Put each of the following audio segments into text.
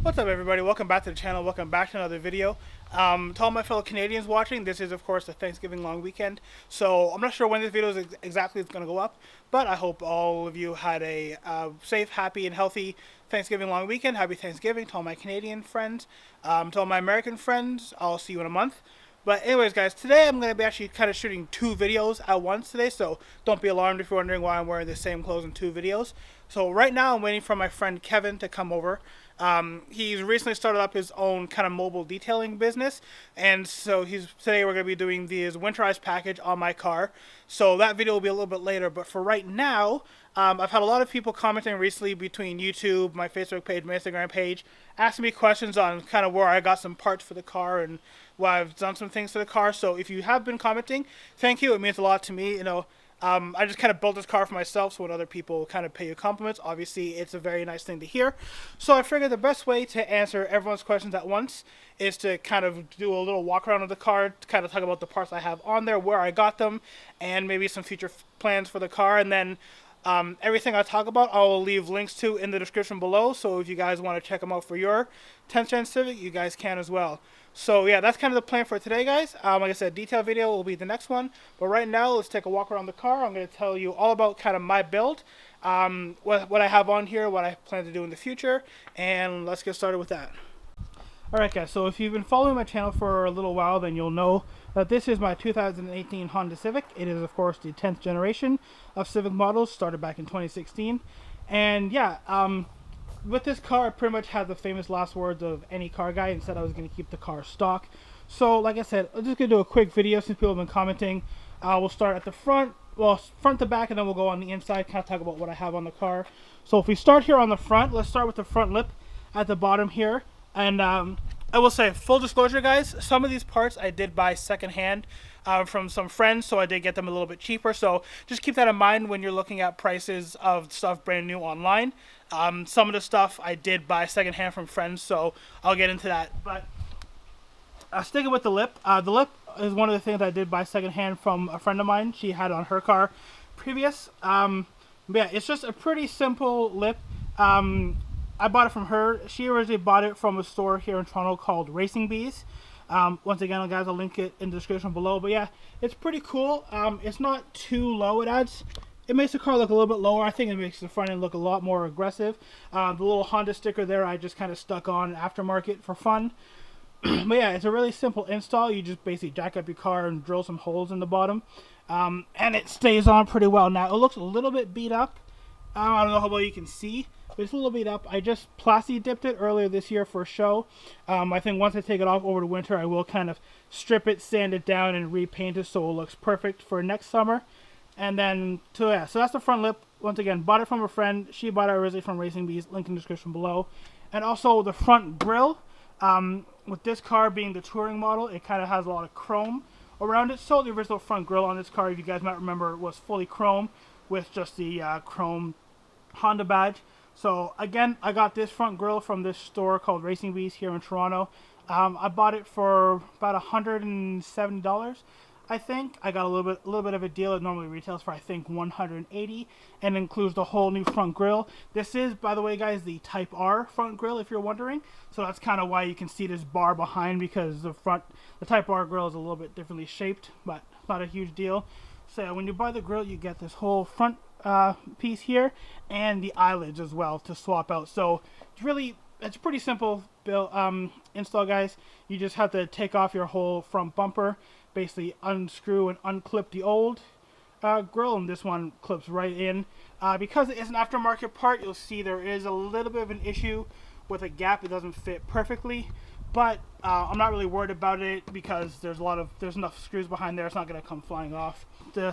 What's up, everybody? Welcome back to the channel. Welcome back to another video. To all my fellow Canadians watching, this is of course the Thanksgiving long weekend, so I'm not sure when this video is exactly going to go up, but I hope all of you had a safe, happy, and healthy Thanksgiving long weekend. Happy Thanksgiving to all my Canadian friends. To all my American friends, I'll see you in a month. But anyways, guys, today I'm going to be actually kind of shooting two videos at once today, so don't be alarmed if you're wondering why I'm wearing the same clothes in two videos. So right now I'm waiting for my friend Kevin to come over. He's recently started up his own kind of mobile detailing business, and so today we're going to be doing this winterized package on my car. So that video will be a little bit later, but for right now, I've had a lot of people commenting recently between YouTube, my Facebook page, my Instagram page, asking me questions on kind of where I got some parts for the car and why I've done some things to the car. So if you have been commenting, thank you. It means a lot to me. I just kind of built this car for myself, so when other people kind of pay you compliments, obviously it's a very nice thing to hear. So I figured the best way to answer everyone's questions at once is to kind of do a little walk around of the car, to kind of talk about the parts I have on there, where I got them, and maybe some future plans for the car. And then everything I talk about, I will leave links to in the description below, so if you guys want to check them out for your 10th Gen Civic, you guys can as well. So yeah, that's kind of the plan for today, guys. Like I said, detail video will be the next one, but right now let's take a walk around the car. I'm going to tell you all about kind of my build, what I have on here, what I plan to do in the future, and let's get started with that. Alright guys, so if you've been following my channel for a little while, then you'll know that this is my 2018 Honda Civic. It is of course the 10th generation of Civic models, started back in 2016. And yeah, with this car, I pretty much had the famous last words of any car guy and said I was going to keep the car stock. So like I said, I'm just going to do a quick video since people have been commenting. We'll start at the front, front to back, and then we'll go on the inside, kind of talk about what I have on the car. So if we start here on the front, let's start with the front lip at the bottom here. And I will say, full disclosure, guys, some of these parts I did buy secondhand from some friends, so I did get them a little bit cheaper. So just keep that in mind when you're looking at prices of stuff brand new online. Some of the stuff I did buy secondhand from friends, so I'll get into that. But sticking with the lip is one of the things I did buy secondhand from a friend of mine. She had on her car previous. But yeah, it's just a pretty simple lip. I bought it from her. She originally bought it from a store here in Toronto called Racing Bees. Once again, guys, I'll link it in the description below. But yeah, it's pretty cool. It's not too low. It makes the car look a little bit lower. I think it makes the front end look a lot more aggressive. The little Honda sticker there, I just kind of stuck on aftermarket for fun. But yeah, it's a really simple install. You just basically jack up your car and drill some holes in the bottom. And it stays on pretty well. Now, it looks a little bit beat up. I don't know how well you can see, but it's a little beat up. I just plasti dipped it earlier this year for a show. I think once I take it off over the winter, I will kind of strip it, sand it down, and repaint it so it looks perfect for next summer. And then, so that's the front lip. Once again, bought it from a friend. She bought it originally from Racing Bees, link in the description below. And also the front grille. With this car being the touring model, it kind of has a lot of chrome around it. So the original front grille on this car, if you guys might remember, was fully chrome with just the chrome Honda badge. So again, I got this front grille from this store called Racing Bees here in Toronto. I bought it for about $170, I think. I got a little bit of a deal. It normally retails for I think $180, and includes the whole new front grille. This is, by the way, guys, the Type R front grille, if you're wondering. So that's kind of why you can see this bar behind, because the Type R grille is a little bit differently shaped, but not a huge deal. So when you buy the grille, you get this whole front piece here and the eyelids as well to swap out. So it's pretty simple build install, guys. You just have to take off your whole front bumper, basically unscrew and unclip the old grille, and this one clips right in. Because it is an aftermarket part, you'll see there is a little bit of an issue with a gap. It doesn't fit perfectly, but I'm not really worried about it because there's enough screws behind there. It's not going to come flying off.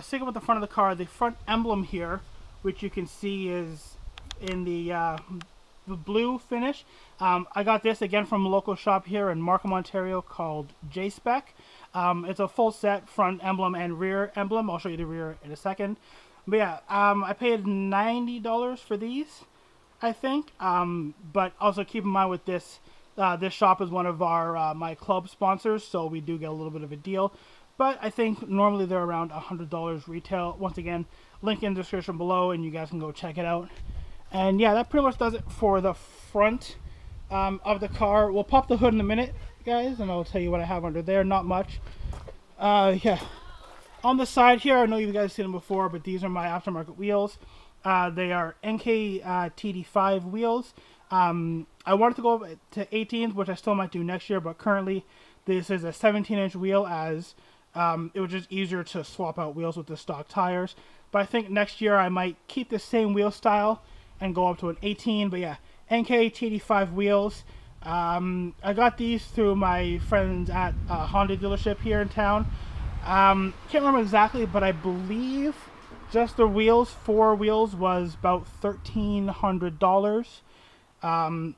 Sticking with the front of the car, the front emblem here, which you can see is in the blue finish. I got this again from a local shop here in Markham, Ontario called J-Spec. It's a full set front emblem and rear emblem. I'll show you the rear in a second. But yeah, I paid $90 for these, I think. But also keep in mind with this, this shop is one of our my club sponsors, so we do get a little bit of a deal. But I think normally they're around $100 retail. Once again, link in the description below, and you guys can go check it out. And yeah, that pretty much does it for the front of the car. We'll pop the hood in a minute, guys, and I'll tell you what I have under there. Not much. Yeah. On the side here, I know you guys seen them before, but these are my aftermarket wheels. They are NK TD5 wheels. I wanted to go to 18s, which I still might do next year, but currently this is a 17-inch wheel, as it was just easier to swap out wheels with the stock tires. But I think next year I might keep the same wheel style and go up to an 18. But yeah, NK TD5 wheels. I got these through my friends at a Honda dealership here in town. Can't remember exactly, but I believe just the wheels, 4 wheels, was about $1,300. And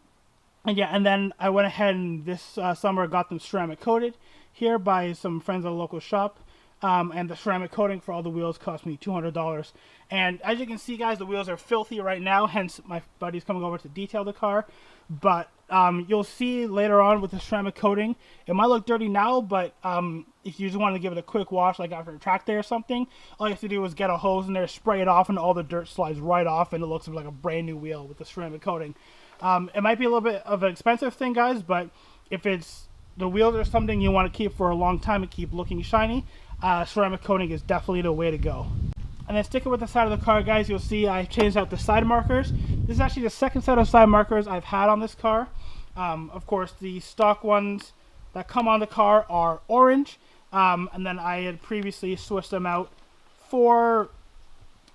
yeah, and then I went ahead and this summer got them ceramic coated here by some friends at a local shop. And the ceramic coating for all the wheels cost me $200. And as you can see, guys, the wheels are filthy right now, hence my buddy's coming over to detail the car. But you'll see later on with the ceramic coating, it might look dirty now, but if you just want to give it a quick wash, like after a track day or something, all you have to do is get a hose in there, spray it off, and all the dirt slides right off, and it looks like a brand new wheel with the ceramic coating. It might be a little bit of an expensive thing, guys, but if it's the wheels are something you want to keep for a long time and keep looking shiny, ceramic coating is definitely the way to go. And then sticking with the side of the car, guys, you'll see I changed out the side markers. This is actually the second set of side markers I've had on this car. Of course, the stock ones that come on the car are orange, and then I had previously switched them out for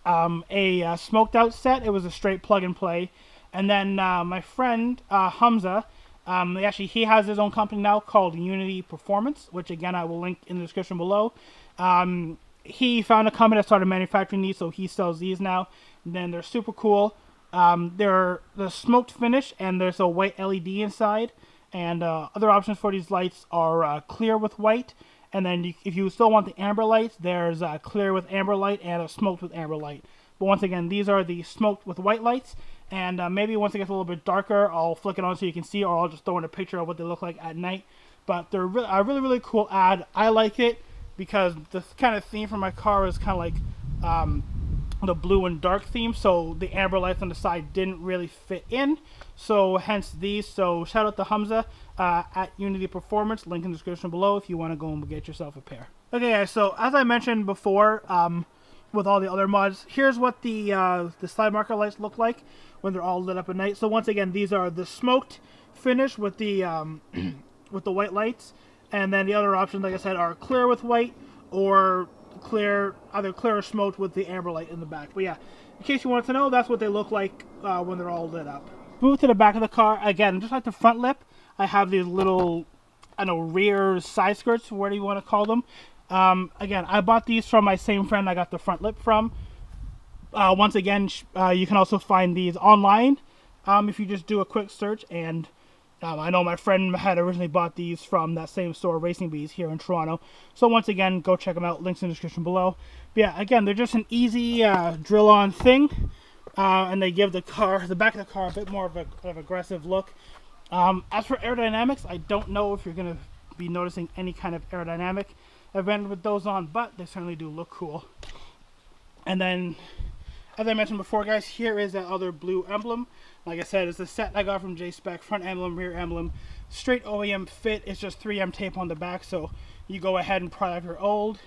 a smoked out set. It was a straight plug and play. And then my friend Hamza, he has his own company now called Unity Performance, which again I will link in the description below. He found a company that started manufacturing these, so he sells these now. And then they're super cool. They're the smoked finish, and there's a white LED inside. And other options for these lights are clear with white. And then if you still want the amber lights, there's clear with amber light and a smoked with amber light. But once again, these are the smoked with white lights. And maybe once it gets a little bit darker, I'll flick it on so you can see, or I'll just throw in a picture of what they look like at night. But they're a really cool ad. I like it because the kind of theme for my car is kind of like the blue and dark theme, so the amber lights on the side didn't really fit in, so hence these. So shout out to Hamza at Unity Performance, link in the description below if you want to go and get yourself a pair. Okay guys, so as I mentioned before, with all the other mods, here's what the side marker lights look like when they're all lit up at night. So once again, these are the smoked finish with the with the white lights, and then the other options, like I said, are clear with white or clear, either clear or smoked with the amber light in the back. But yeah, in case you wanted to know, that's what they look like when they're all lit up. Move to the back of the car again, just like the front lip, I have these little, I don't know, rear side skirts, whatever you want to call them. Again, I bought these from my same friend I got the front lip from. Once again, you can also find these online if you just do a quick search. And I know my friend had originally bought these from that same store, Racing Bees, here in Toronto. So once again, go check them out. Links in the description below. But yeah, again, they're just an easy drill-on thing. And they give the back of the car a bit more of an aggressive look. As for aerodynamics, I don't know if you're going to be noticing any kind of aerodynamic event with those on, but they certainly do look cool. And then, as I mentioned before, guys, here is that other blue emblem. Like I said, it's the set I got from J-Spec, front emblem, rear emblem, straight OEM fit. It's just 3M tape on the back, so you go ahead and pry off your old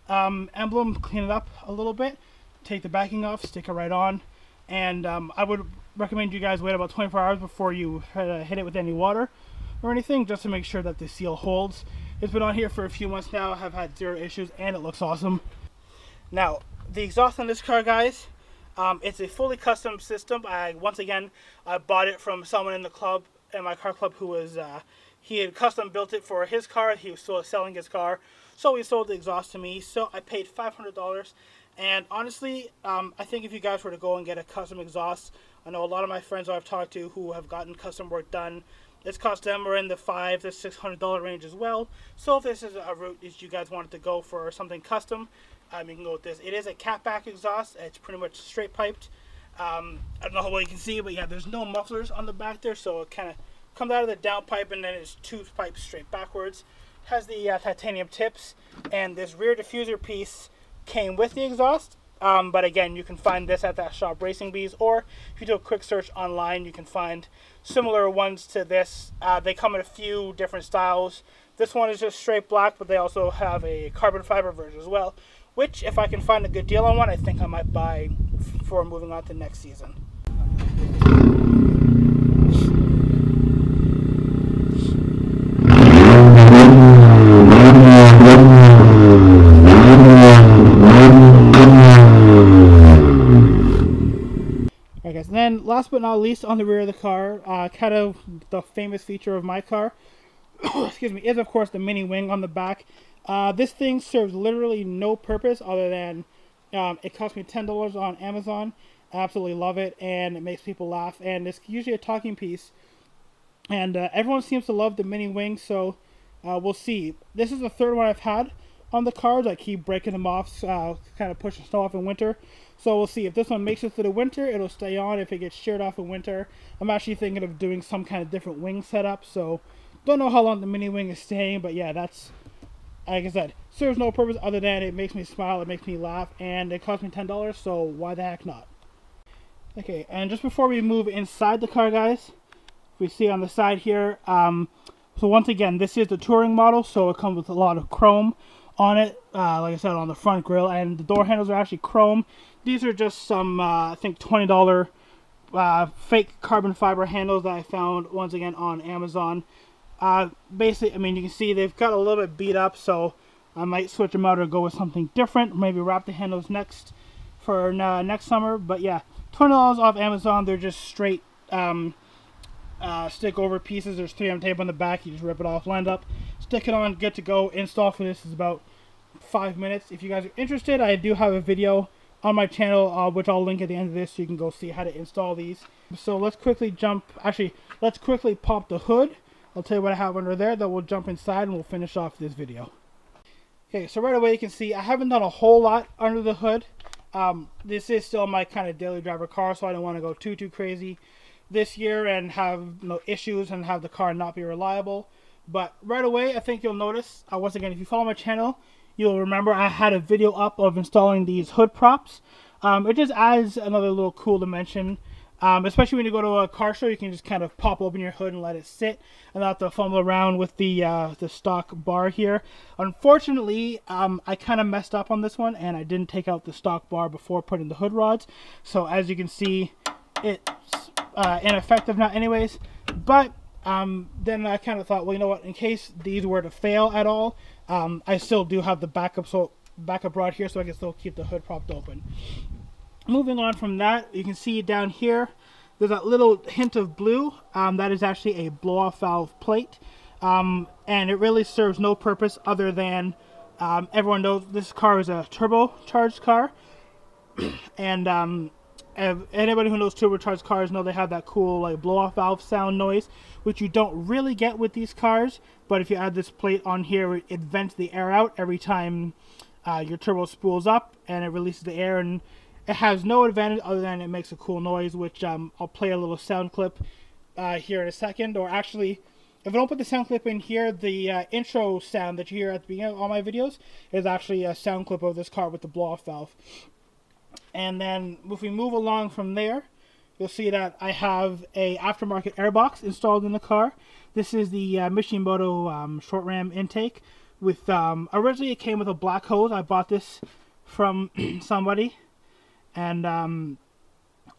emblem, clean it up a little bit, take the backing off, stick it right on, and I would recommend you guys wait about 24 hours before you hit it with any water or anything, just to make sure that the seal holds. It's been on here for a few months now. I've had 0 issues, and it looks awesome. Now, the exhaust on this car, guys, it's a fully custom system. Once again, I bought it from someone in the club, in my car club, who was, he had custom built it for his car. He was still selling his car, so he sold the exhaust to me. So I paid $500, and honestly, I think if you guys were to go and get a custom exhaust, I know a lot of my friends I've talked to who have gotten custom work done, it's cost them are in the $500 to $600 range as well. So if this is a route that you guys wanted to go for something custom, you can go with this. It is a catback exhaust. It's pretty much straight piped. I don't know how well you can see, but yeah, there's no mufflers on the back there, so it kind of comes out of the downpipe and then it's 2 pipes straight backwards. It has the titanium tips, and this rear diffuser piece came with the exhaust. But again, you can find this at that shop, Racing Bees, or if you do a quick search online, you can find similar ones to this. They come in a few different styles. This one is just straight black, but they also have a carbon fiber version as well, which, if I can find a good deal on one, I think I might buy for moving on to next season. Alright guys, and then last but not least, on the rear of the car, kind of the famous feature of my car, excuse me, is of course the mini wing on the back. This thing serves literally no purpose other than it cost me $10 on Amazon. I absolutely love it, and it makes people laugh, and it's usually a talking piece. And everyone seems to love the mini wing, so we'll see. This is the third one I've had on the cars. I keep breaking them off, kind of pushing snow off in winter. So we'll see. If this one makes it through the winter, it'll stay on. If it gets sheared off in winter, I'm actually thinking of doing some kind of different wing setup. So don't know how long the mini wing is staying, but yeah, that's, like I said, serves no purpose other than it makes me smile, it makes me laugh, and it cost me $10, so why the heck not? Okay, and just before we move inside the car, guys, we see on the side here, so once again, this is the touring model, so it comes with a lot of chrome on it, like I said, on the front grille, and the door handles are actually chrome. These are just some, I think, $20 fake carbon fiber handles that I found, once again, on Amazon. Basically, I mean, you can see they've got a little bit beat up, so I might switch them out or go with something different, maybe wrap the handles next for next summer. But yeah, $20 off Amazon. They're just straight stick over pieces. There's 3M tape on the back. You just rip it off, line it up, stick it on, good to go. Install for this is about 5 minutes. If you guys are interested, I do have a video on my channel, which I'll link at the end of this, so you can go see how to install these. So let's quickly let's quickly pop the hood. I'll tell you what I have under there, then we'll jump inside and we'll finish off this video. Okay, so right away you can see I haven't done a whole lot under the hood. This is still my kind of daily driver car, so I don't want to go too crazy this year and have no issues and have the car not be reliable. But right away, I think you'll notice, once again, if you follow my channel, you'll remember I had a video up of installing these hood props. It just adds another little cool dimension. Especially when you go to a car show, you can just kind of pop open your hood and let it sit and not have to fumble around with the stock bar here. Unfortunately, I kind of messed up on this one and I didn't take out the stock bar before putting the hood rods. So as you can see, it's ineffective now anyways. But then I kind of thought, well, you know what, in case these were to fail at all, I still do have the backup rod here, so I can still keep the hood propped open. Moving on from that, you can see down here, there's that little hint of blue. That is actually a blow-off valve plate. And it really serves no purpose other than, everyone knows this car is a turbocharged car. And anybody who knows turbocharged cars know they have that cool like blow-off valve sound noise, which you don't really get with these cars. But if you add this plate on here, it vents the air out every time your turbo spools up, and it releases the air, and it has no advantage other than it makes a cool noise, which I'll play a little sound clip here in a second. Or actually, if I don't put the sound clip in here, the intro sound that you hear at the beginning of all my videos is actually a sound clip of this car with the blow-off valve. And then if we move along from there, you'll see that I have a aftermarket airbox installed in the car. This is the Mishimoto short ram intake. With originally it came with a black hose. I bought this from somebody, and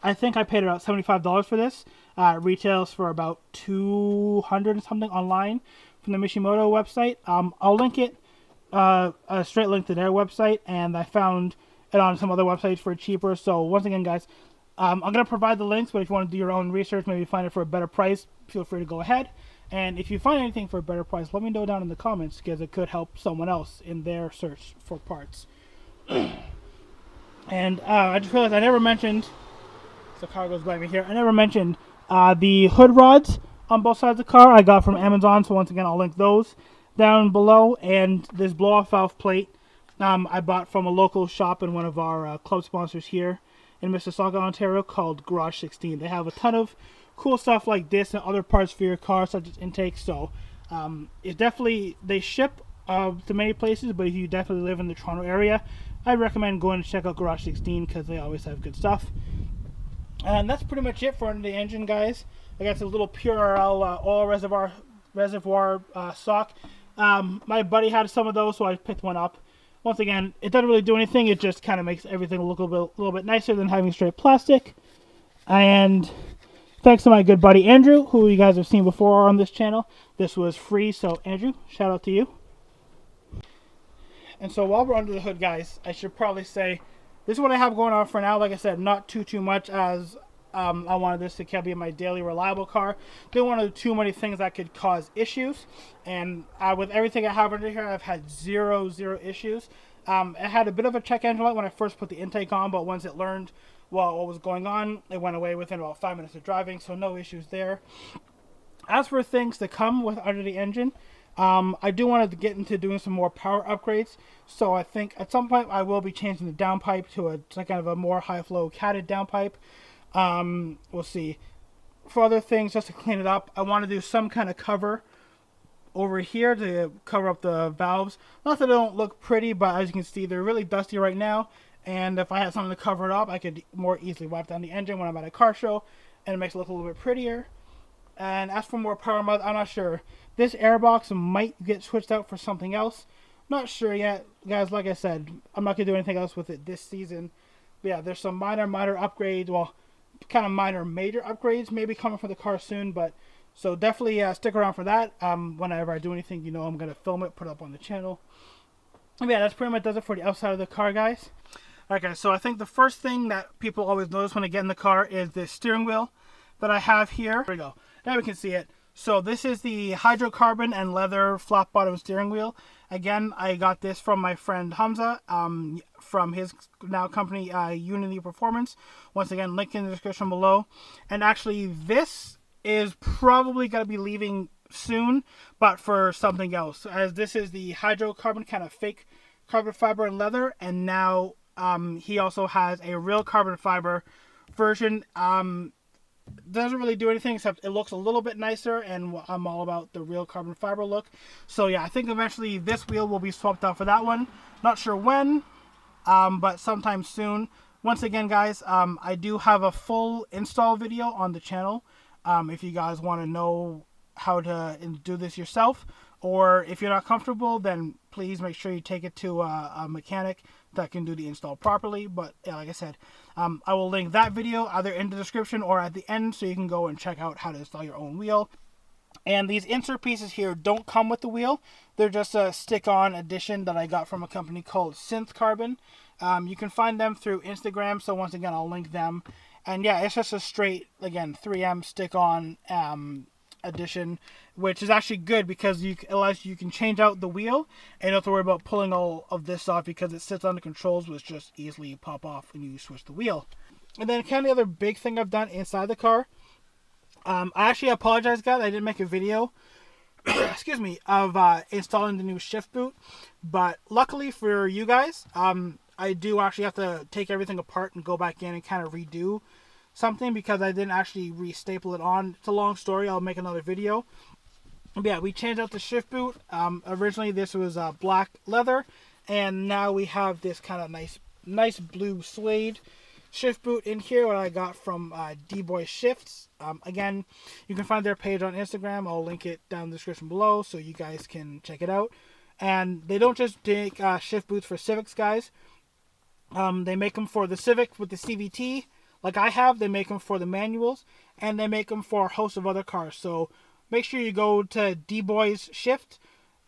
I think I paid about $75 for this. It retails for about $200 and something online from the Mishimoto website. I'll link it, a straight link to their website, and I found it on some other websites for cheaper. So once again, guys, I'm going to provide the links, but if you want to do your own research, maybe find it for a better price, feel free to go ahead. And if you find anything for a better price, let me know down in the comments, because it could help someone else in their search for parts. And I just realized I never mentioned, the car goes by me here, I never mentioned the hood rods on both sides of the car I got from Amazon. So once again, I'll link those down below. And this blow-off valve plate I bought from a local shop in one of our club sponsors here in Mississauga, Ontario, called Garage 16. They have a ton of cool stuff like this and other parts for your car, such as intakes. So it definitely, they ship to many places, but if you definitely live in the Toronto area, I recommend going to check out Garage 16 because they always have good stuff. And that's pretty much it for the engine, guys. I got some little Purell oil reservoir sock. My buddy had some of those, so I picked one up. Once again, it doesn't really do anything. It just kind of makes everything look a little bit nicer than having straight plastic. And thanks to my good buddy Andrew, who you guys have seen before on this channel. This was free, so Andrew, shout out to you. And so while we're under the hood, guys, I should probably say this is what I have going on for now. Like I said, not too much, as I wanted this to be my daily reliable car. Didn't want to do too many things that could cause issues. And with everything I have under here, I've had zero issues. It had a bit of a check engine light when I first put the intake on, but once it learned what was going on, it went away within about 5 minutes of driving, so no issues there. As for things to come with under the engine, I do want to get into doing some more power upgrades. So I think at some point I will be changing the downpipe to a kind of a more high flow catted downpipe. We'll see. For other things, just to clean it up, I want to do some kind of cover over here to cover up the valves. Not that they don't look pretty, but as you can see, they're really dusty right now. And if I had something to cover it up, I could more easily wipe down the engine when I'm at a car show, and it makes it look a little bit prettier. And as for more power mods, I'm not sure. This airbox might get switched out for something else. Not sure yet, guys. Like I said, I'm not gonna do anything else with it this season. But yeah, there's some minor upgrades. Well, kind of minor major upgrades maybe coming for the car soon. But so definitely stick around for that. Whenever I do anything, you know, I'm gonna film it, put it up on the channel. And yeah, that's pretty much does it for the outside of the car, guys. Okay, so I think the first thing that people always notice when they get in the car is the steering wheel that I have here. Here we go. Now we can see it. So this is the hydrocarbon and leather flat bottom steering wheel. Again, I got this from my friend Hamza from his now company Unity Performance. Once again, link in the description below. And actually, this is probably going to be leaving soon, but for something else. As this is the hydrocarbon kind of fake carbon fiber and leather, and now he also has a real carbon fiber version. Doesn't really do anything except it looks a little bit nicer, and I'm all about the real carbon fiber look. So yeah, I think eventually this wheel will be swapped out for that one. Not sure when, but sometime soon. Once again, guys, I do have a full install video on the channel. If you guys want to know how to do this yourself, or if you're not comfortable, then please make sure you take it to a mechanic that can do the install properly. But yeah, like I said, I will link that video either in the description or at the end, so you can go and check out how to install your own wheel. And these insert pieces here don't come with the wheel. They're just a stick-on addition that I got from a company called Synth Carbon. You can find them through Instagram, so once again, I'll link them. And yeah, it's just a straight, again, 3M stick-on addition, which is actually good because it allows you can change out the wheel and you don't have to worry about pulling all of this off because it sits on the controls, which just easily pop off when you switch the wheel. And then kind of the other big thing I've done inside the car, I actually apologize, guys, I didn't make a video excuse me, of installing the new shift boot, but luckily for you guys, I do actually have to take everything apart and go back in and kind of redo something because I didn't actually re-staple it on. It's a long story. I'll make another video. But yeah, we changed out the shift boot. Originally this was black leather, and now we have this kind of nice blue suede shift boot in here, what I got from Dboy Shiftz. Again, you can find their page on Instagram. I'll link it down in the description below so you guys can check it out. And they don't just make shift boots for Civics, guys. They make them for the Civic with the CVT, like I have. They make them for the manuals, and they make them for a host of other cars. So make sure you go to Dboy Shiftz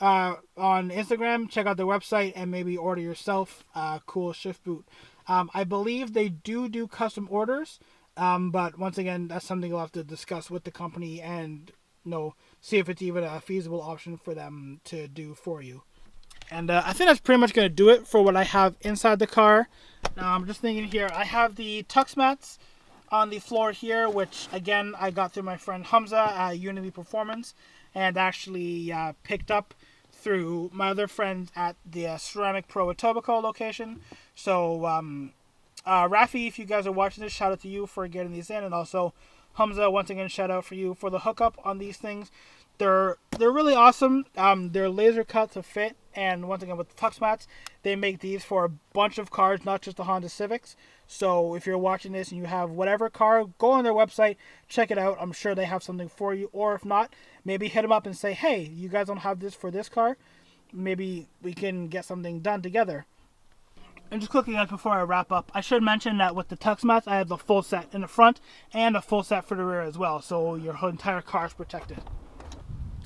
on Instagram, check out their website, and maybe order yourself a cool shift boot. I believe they do custom orders, but once again, that's something you'll have to discuss with the company and see if it's even a feasible option for them to do for you. And I think that's pretty much going to do it for what I have inside the car. Now I'm just thinking here, I have the tux mats on the floor here, which again I got through my friend Hamza at Unity Performance, and actually picked up through my other friends at the Ceramic Pro Etobicoke location. So Rafi, if you guys are watching this, shout out to you for getting these in, and also Hamza, once again, shout out for you for the hookup on these things. They're really awesome. They're laser cut to fit, And once again, with the Tux mats, they make these for a bunch of cars, not just the Honda Civics. So if you're watching this and you have whatever car, go on their website, check it out. I'm sure they have something for you. Or if not, maybe hit them up and say, hey, you guys don't have this for this car. Maybe we can get something done together. And just quickly, guys, before I wrap up, I should mention that with the Tux mats, I have the full set in the front and a full set for the rear as well. So your entire car is protected.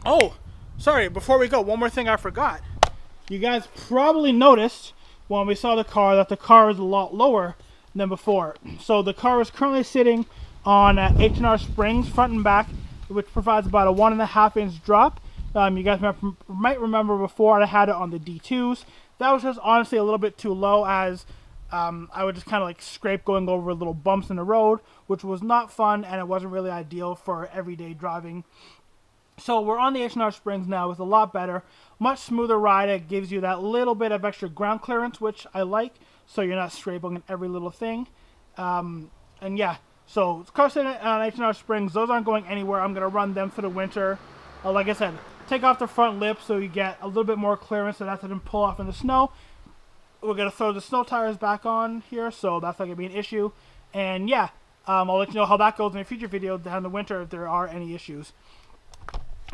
Oh, sorry, before we go, one more thing I forgot. You guys probably noticed when we saw the car that the car is a lot lower than before. So the car is currently sitting on H&R springs front and back, which provides about a 1.5-inch drop. You guys might remember before I had it on the D2s. That was just honestly a little bit too low, as I would just kind of like scrape going over little bumps in the road, which was not fun, and it wasn't really ideal for everyday driving. So we're on the H&R springs now with a lot better, much smoother ride. It gives you that little bit of extra ground clearance, which I like, so you're not scraping in every little thing. And yeah, so car sitting on H&R springs, those aren't going anywhere. I'm going to run them for the winter. Like I said, take off the front lip so you get a little bit more clearance so that doesn't pull off in the snow. We're going to throw the snow tires back on here, so that's not going to be an issue. And yeah, I'll let you know how that goes in a future video down the winter if there are any issues.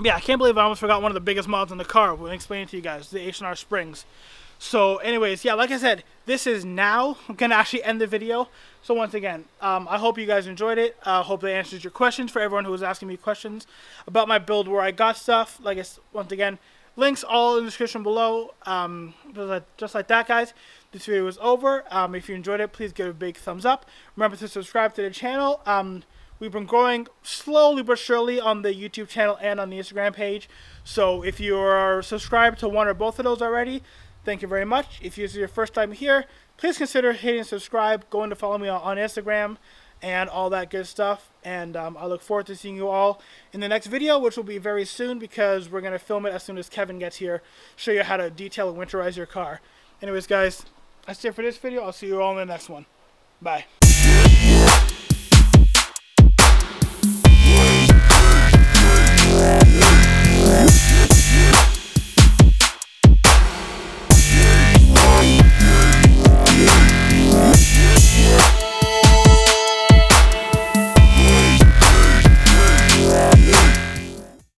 Yeah, I can't believe I almost forgot one of the biggest mods in the car when explaining to you guys, the H&R springs. So anyways, yeah, like I said, this is now going to actually end the video. So once again, I hope you guys enjoyed it. I hope that answers your questions for everyone who was asking me questions about my build, where I got stuff. Like once again, links all in the description below. Just like that, guys, this video is over. If you enjoyed it, please give it a big thumbs up. Remember to subscribe to the channel. We've been growing slowly but surely on the YouTube channel and on the Instagram page. So if you are subscribed to one or both of those already, thank you very much. If this is your first time here, please consider hitting subscribe, going to follow me on Instagram, and all that good stuff. And I look forward to seeing you all in the next video, which will be very soon, because we're going to film it as soon as Kevin gets here, show you how to detail and winterize your car. Anyways, guys, that's it for this video. I'll see you all in the next one. Bye.